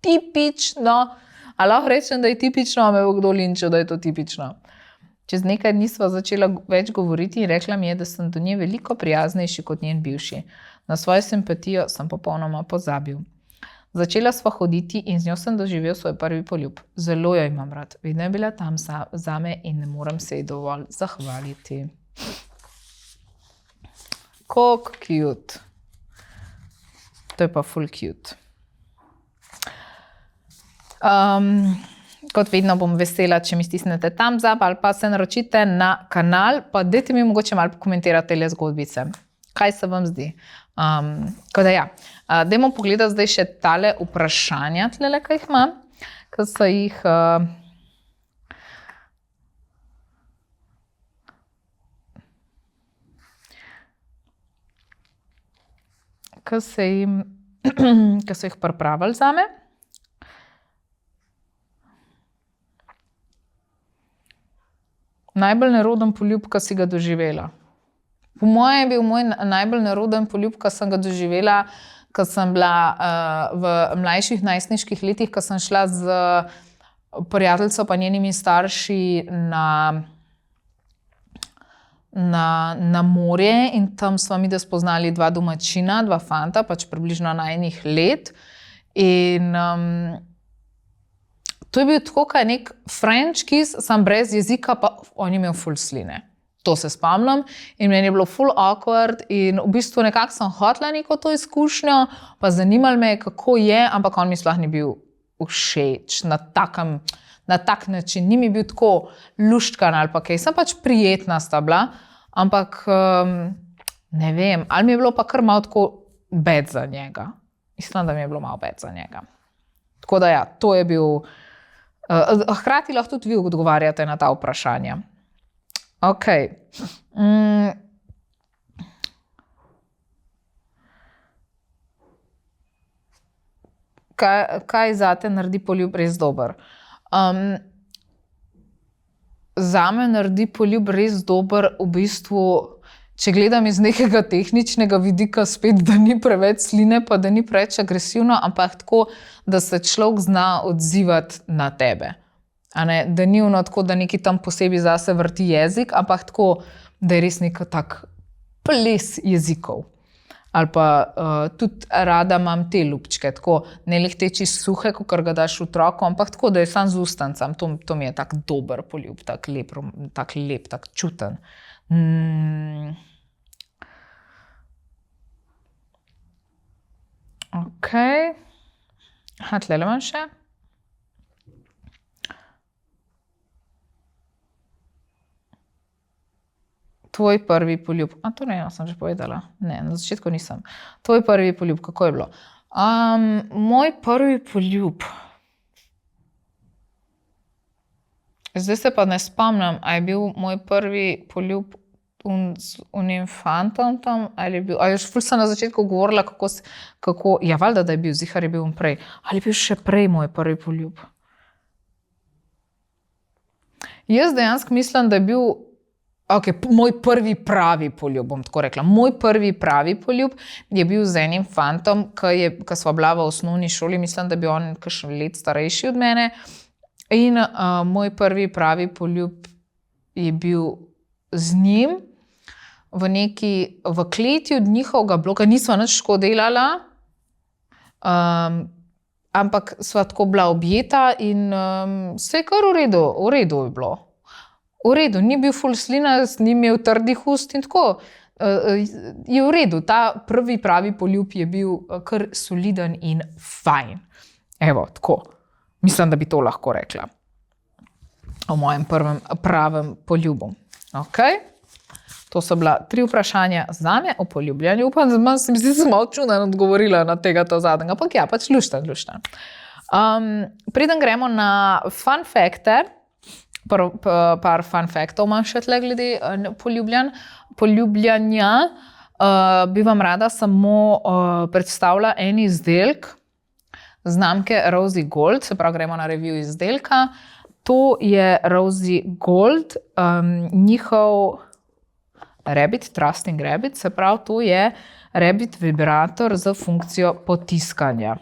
tipično. A lahko rečem, da je tipično, a me bo kdo linčil, da je to tipično. Čez nekaj dni sva začela več govoriti in rekla mi je, da sem do nje veliko prijaznejši kot njen bivši. Na svojo simpatijo sem popolnoma pozabil. Začela sva hoditi in z njo sem doživel svoj prvi poljub. Zelo jo imam rad. Vedno je bila tam zame in ne morem se ji dovolj zahvaliti. Kako cute. To je pa ful cute. Kot vedno bom vesela, če mi stisnete thumbs up ali pa se naročite na kanal, pa dajte mi mogoče malo komentirati te zgodbice. Kaj se vam zdi? Dajmo pogledati zdaj še tale vprašanja, tlele, kaj jih imam, ki so jih pripravili zame. Najbolj neroden poljub, ki si ga doživela. Po mojem je bil moj najbolj neroden poljub, ko sem ga doživela, ko sem bila v mlajših najstniških letih, ko sem šla z prijateljico pa njenimi starši na morje in tam sva mi spoznali 2 domačina, 2 fanta, pač približno najinih let. In To je bil tako, kaj nek French kiss, sam brez jezika, pa on je imel ful sline. To se spomnim in meni je bilo ful awkward in v bistvu nekako sem hotela neko to izkušnjo, pa zanimalo me je, kako je, ampak on mi sploh ni bil všeč na tak način. Ni mi bil tako luštkan ali pa kaj. Sem pač prijetna sta bila, ampak ne vem, ali mi je bilo pa kar malo tako bed za njega. Mislim, da mi je bilo malo bed za njega. Tako da ja, to je bil... Hkrati lahko tudi vi odgovarjate na ta vprašanja. Ok. Kaj zate naredi poljub res dober? Zame naredi poljub res dober v bistvu, če gledam iz nekega tehničnega vidika spet, da ni preveč sline, pa da ni preveč agresivno, ampak tako, da se človek zna odzivati na tebe. Da ni ono tako, da neki tam posebej zase vrti jezik, ampak tako, da je res nek tak ples jezikov. Ali pa tudi rada imam te ljubčke, tako ne lehteči suhe, kakor ga daš otroku, ampak tako, da je sam z ustancem. To mi je tak dober poljub, tak lep, tak čuten. Ok. Tlele imam še. Tvoj prvi poljub. To ne, sem že povedala. Ne, na začetku nisem. Tvoj prvi poljub, kako je bilo? Moj prvi poljub. Zdaj se pa ne spomnim, a je bil moj prvi poljub unim fantom tam, ali je bil, ali ful sem na začetku govorila, kako, ja, valjda, da je bil, zihar je bil prej. Ali je bil še prej moj prvi poljub? Jaz dejansko mislim, da je bil moj prvi pravi poljub, bom tako rekla. Moj prvi pravi poljub je bil z enim fantom, ki sva bila v osnovni šoli, mislim, da je bil on kakšen let starejši od mene. In moj prvi pravi poljub je bil z njim v kleti od njihovega bloka. Nisva nič ško delala, ampak sva tako bila objeta in vse je kar v redu je bilo. V redu, ni bil ful slinast, ni imel trdih ust in tako. Je v redu, ta prvi pravi poljub je bil kar soliden in fajn. Evo, tako. Mislim, da bi to lahko rekla. O mojem prvem pravem poljubu. Ok. To so bila 3 vprašanja zame o poljubljanju. Upam, da sem malo čudno odgovorila na tega to zadnjega. Ampak ja, pač lušten. Preden gremo na fun facte, par fun factov imam še tle glede poljubljanja. Bi vam rada samo predstavila en izdelek znamke Rosie Gold, se pravi gremo na review izdelka. To je Rosie Gold, njihov Rabbit, Trusting Rabbit, se pravi to je Rabbit vibrator z funkcijo potiskanja.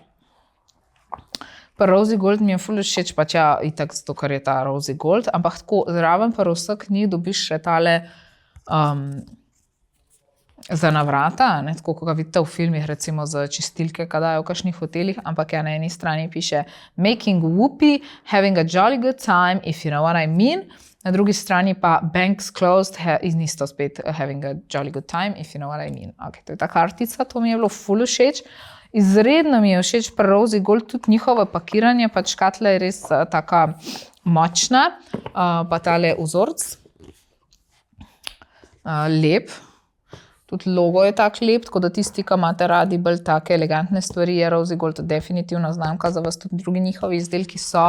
Pa Rosie Gold mi je ful všeč, pač ja, itak zato, ker je ta Rosie Gold, ampak tako zraven pa vseh njih dobiš še tale za navrata, ne, tako ko ga vidite v filmih, recimo za čistilke, kaj dajo v kakšnih hotelih, ampak ja, na eni strani piše Making whoopee, having a jolly good time, if you know what I mean. Na drugi strani pa Banks closed, in isto spet having a jolly good time, if you know what I mean. Ok, to je ta kartica, to mi je bilo ful všeč. Izredno mi je všeč pri Rosie Gold tudi njihovo pakiranje, pač škatla je res taka močna, pa tale vzorc. Lep. Tudi logo je tak lep, tako da tisti, ki imate radi bolj take elegantne stvari, je Rosie Gold definitivno znamka za vas. Tudi drugi njihovi izdelki so,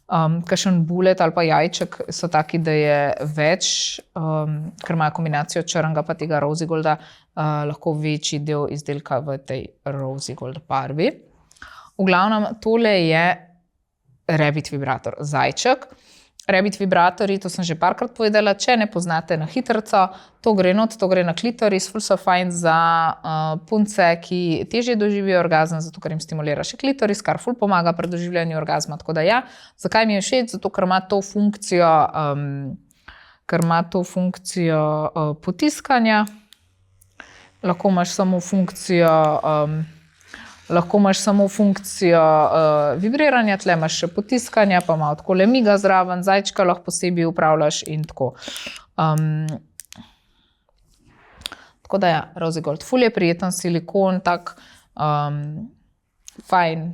kakšen bulet ali pa jajček so taki, da je več, ker imajo kombinacijo črnega pa tega Rosie Golda, lahko večji del izdelka v tej Rosie Gold barvi. V glavnem, tole je Rabbit vibrator, zajček. Rabbit vibratorji, to sem že parkrat povedala, če ne poznate na hitrco, to gre not, to gre na klitoris, ful so fajn za punce, ki težje doživijo orgazem, zato ker jim stimulira še klitoris, kar ful pomaga pri doživljanju orgazma. Tako da ja, zakaj mi je všeč? Zato, ker ima to funkcijo, potiskanja. Lahko imaš samo funkcijo lahko imaš samo funkcijo vibriranja, tle imaš še potiskanja, pa malo tako le miga zraven, zajčka lahko posebej upravljaš in tako. Tako da ja, Rosy Gold ful je prijeten silikon, tak fajn.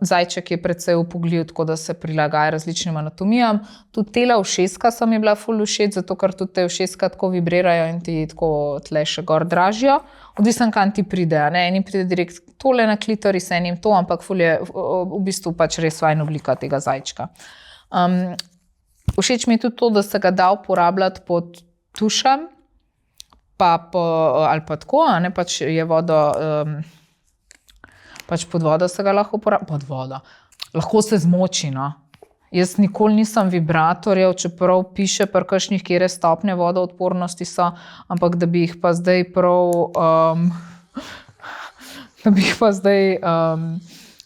Zajček je precej upogljiv, tako da se prilagaja različnim anatomijam. Tudi tela ušeska so mi bila ful všeč, zato ker tudi te ušeska tako vibrirajo in ti tako tle še gor dražijo. Odvisen, kam ti pride, ne? Enim pride direkt tole na klitoris, enim to, ampak ful je v bistvu pač res fajn oblika tega zajčka. Všeč mi je tudi to, da se ga da uporabljati pod tušem, ali pa tako, ne, pač je vodo, pač pod vodo se ga lahko uporablja, pod vodo, lahko se zmoči, no. Jaz nikoli nisem vibratorjev, čeprav piše pri kakšnih, kjer stopnje vodoodpornosti so, ampak da bi jih pa zdaj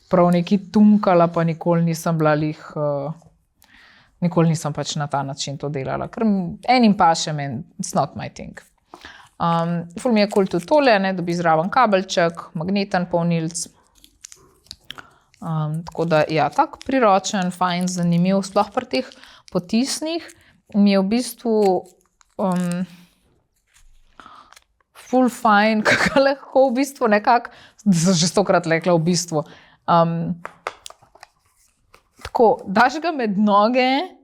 prav neki tunkala, pa nikoli nisem bila nikoli nisem pač na ta način to delala, ker enim pašem in it's not my thing. Ful mi je cool tudi tole, ne, dobi zraven kabelček, magneten polnilc. Tako da, ja, tak priročen, fajn, zanimiv, sploh pri teh potisnih mi je v bistvu ful fajn, kako lahko v bistvu nekako, sem že 100-krat rekla v bistvu, tako, daš ga med noge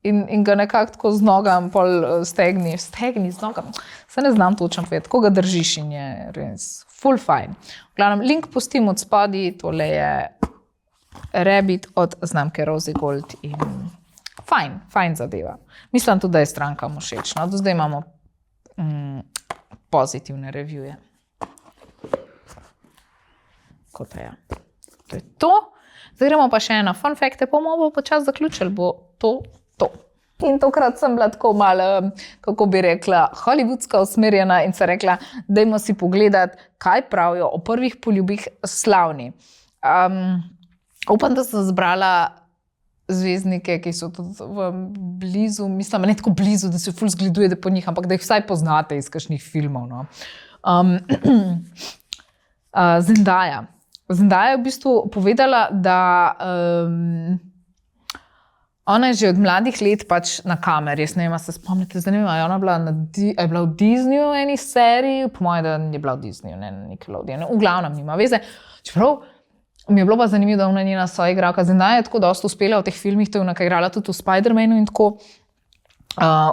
in ga nekako tako z nogam pol stegni z nogam, se ne znam točno povedati, tako ga držiš in je res ful fajn. V glavnem, link pustim od spodaj, tole je Rabbit od znamke Rosy Gold in fajn zadeva. Mislim tudi, da je strankam všeč. No? Do zdaj imamo pozitivne reviewje. Kot je. To je to. Zdaj gremo pa še na fun facte, pa bomo počasi zaključili, bo to. In tokrat sem bila tako malo, kako bi rekla, hollywoodska usmerjena in sem rekla, dajmo si pogledati, kaj pravijo o prvih poljubih slavni. Upam, da sem zbrala zvezdnike, ki so tudi blizu, mislim, ne tako blizu, da se ful zgledujete po njih, ampak da jih vsaj poznate iz kakšnih filmov. No. Zendaya. Zendaya je v bistvu povedala, da ona je že od mladih let pač na kameri. Jaz ne vem, se spomnite, zdaj ne vem, je ona bila v Disneyju v eni seriji, po mojem, da je bila v Disneyju, ne na Nickelodeonu. V glavnem nima veze. Čeprav mi je bilo pa zanimivo, da ona njena soigralka Zendaya je tako dosta uspela v teh filmih, to je ona igrala tudi v Spider-Manu in tako.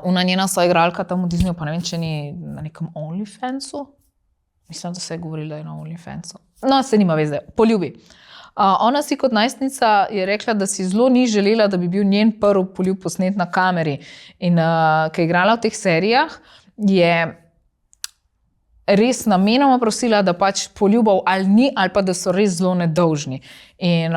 Ona njena soigralka tam v Disneyju, pa ne vem, če ni na nekem OnlyFansu. Mislim, da se je govorila, da je na OnlyFansu. No, se nima veze, poljubi. Ona si kot najstnica je rekla, da si zelo ni želela, da bi bil njen prvi poljub posnet na kameri. In ko je igrala v teh serijah, je res namenoma prosila, da pač poljubov ali ni, ali pa da so res zelo nedolžni. In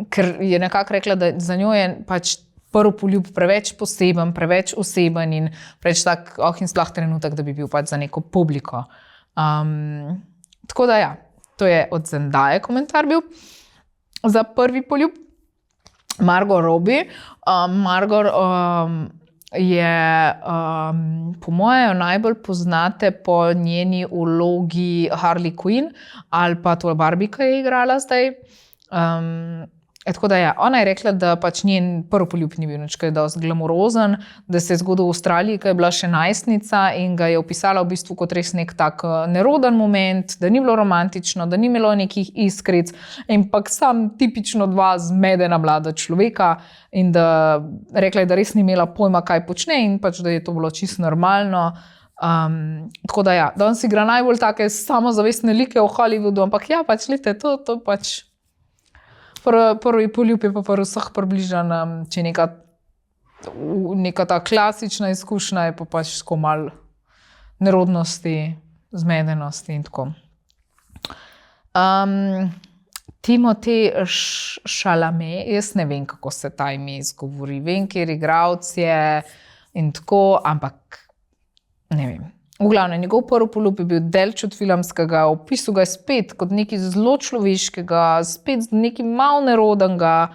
ker je nekako rekla, da za njo je pač prvi poljub preveč poseben, preveč oseben in preveč tak in sploh trenutek, da bi bil pač za neko publiko. Tako da ja, to je od Zendaye komentar bil za prvi poljub. Margot Robbie. Margot je, po mojem, najbolj poznate po njeni vlogi Harley Quinn ali pa to Barbie, ki je igrala zdaj. Tako da ja, ona je rekla, da pač njen prvi poljub ni bil nič kaj dosti glamurozen, da se je zgodil v Avstraliji, ko je bila še najstnica in ga je opisala v bistvu kot res nek tak neroden moment, da ni bilo romantično, da ni imelo nekih iskric, ampak sam tipično dva zmedena mlada človeka in da rekla je, da res ni imela pojma, kaj počne in pač, da je to bilo čisto normalno. Tako da ja, danes igra najbolj take samozavestne like v Hollywoodu, ampak ja, pač lete, to pač prvi poljub je pa vseh približan, če neka ta klasična izkušnja je pa pač tako malo nerodnosti, zmedenosti in tako. Timothée Chalamet, jaz ne vem, kako se ta ime izgovori, vem, kjer igralec je in tako, ampak ne vem. V glavnem, njegov prvi poljub je bil delč od filmskega, opisal ga je spet kot nekaj zelo človeškega, spet nekaj malo nerodenega,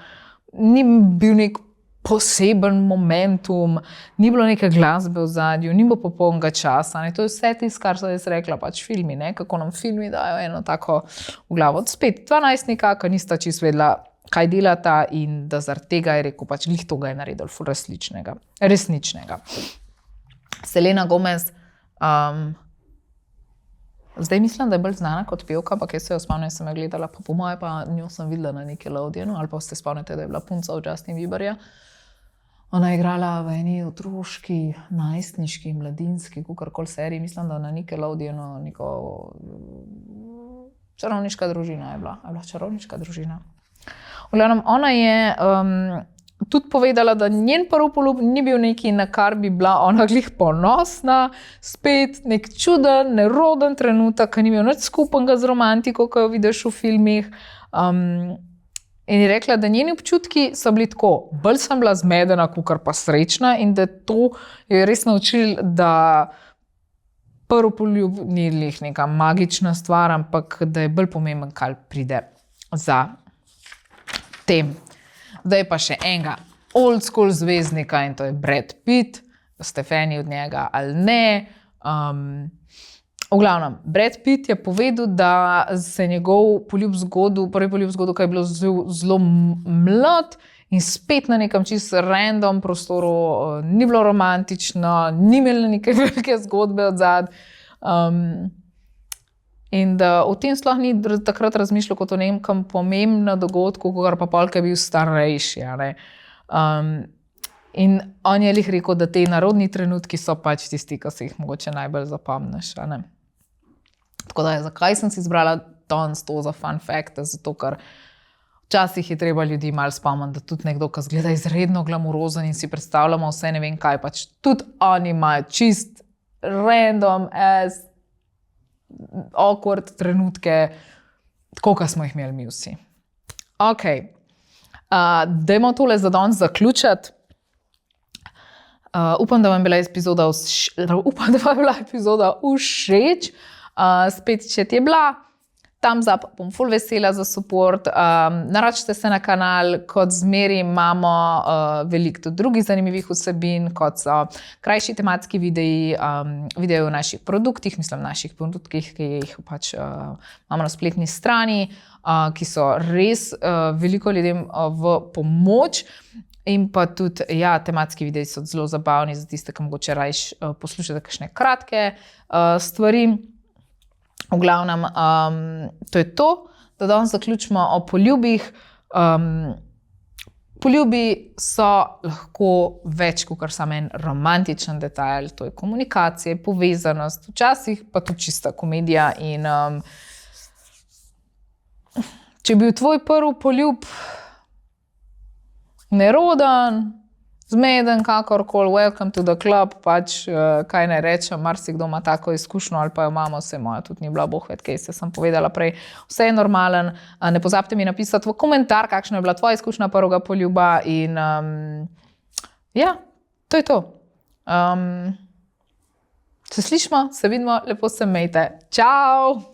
ni bil nek poseben momentum, ni bilo neke glasbe v zadju, ni bilo popolnega časa. Ne? To je vse tisto, kar so jaz rekla, pač filmi, ne? Kako nam filmi dajo eno tako v glavo. Spet 12-nika, ki nista čisto vedela, kaj delata in da zaradi tega je rekel, pač glih to ga je naredil ful resničnega. Selena Gomez, zdaj mislim, da je bolj znana kot pevka, ampak jaz se jo spomnim, sem jo gledala, pa po moje pa njo sem videla na Nickelodeonu, ali pa ste spomnite, da je bila punca od Justin Bieberja. Ona je igrala v eni otroški, najstniški, mladinski, kakorkoli seriji, mislim, da na Nickelodeonu neko čarovniška družina je bila. Je bila čarovniška družina. V glavnem, ona je tudi povedala, da njen prvi poljub ni bil neki, na kar bi bila ona glih ponosna, spet nek čuden, neroden trenutek, ki ni imel nič skupnega z romantiko, ko jo vidiš v filmih. In je rekla, da njeni občutki so bili tako, bolj sem bila zmedena, kakor pa srečna in da to jo je res naučil, da prvi poljub ni neka magična stvar, ampak da je bolj pomemben, kaj pride za tem. Zdaj pa še enega old school zvezdnika in to je Brad Pitt, ste fani od njega ali ne. V glavnem, Brad Pitt je povedal, da se njegov prvi poljub zgodil, ko je bilo zelo mlad in spet na nekem čisto random prostoru, ni bilo romantično, ni imel neke velike zgodbe od zadaj. In da o tem sploh ni takrat razmišljal kot o nekem pomembnem dogodku, kar pa polk je bil starejši. In on je rekel, da te narodni trenutki so pač tisti, ki se jih mogoče najbolj zapomniš. Tako da, zakaj sem si izbrala danes to za fun fact? Zato, ker včasih je treba ljudi malo spomniti, da tudi nekdo, ki zgleda izredno glamurozen in si predstavljamo vse ne vem kaj, pač tudi oni imajo čist random as awkward trenutke, tako, kot smo jih imeli mi vsi. Ok, dajmo tole za danes zaključiti. Upam, da vam je bila epizoda všeč. Spet, če ti je bila, thumbs up, bom ful vesela za support. Naročite se na kanal, kot zmeri imamo veliko tudi drugih zanimivih vsebin, kot so krajši tematski videi, videi o naših produktih, naših produktih, ki jih pač imamo na spletni strani, ki so res veliko ljudem v pomoč. In pa tudi, ja, tematski videi so zelo zabavni za tiste, ki mogoče rajš poslušate kakšne kratke stvari. V glavnem, to je to, da danes zaključimo o poljubih. Poljubi so lahko več kot samo en romantičen detajl, to je komunikacija, povezanost, včasih pa tudi čista komedija. In če je bil tvoj prvi poljub neroden, zmeden, kakorkoli, welcome to the club, pač kaj ne rečem, marsikdo ima tako izkušnjo ali pa jo imamo, vse moja tudi ni bila, boh ved, kaj se sem povedala prej, vse je normalen, ne pozabite mi napisati v komentar, kakšna je bila tvoja izkušnja prvega poljuba in ja, to je to. Se slišimo, se vidimo, lepo se imejte. Čau!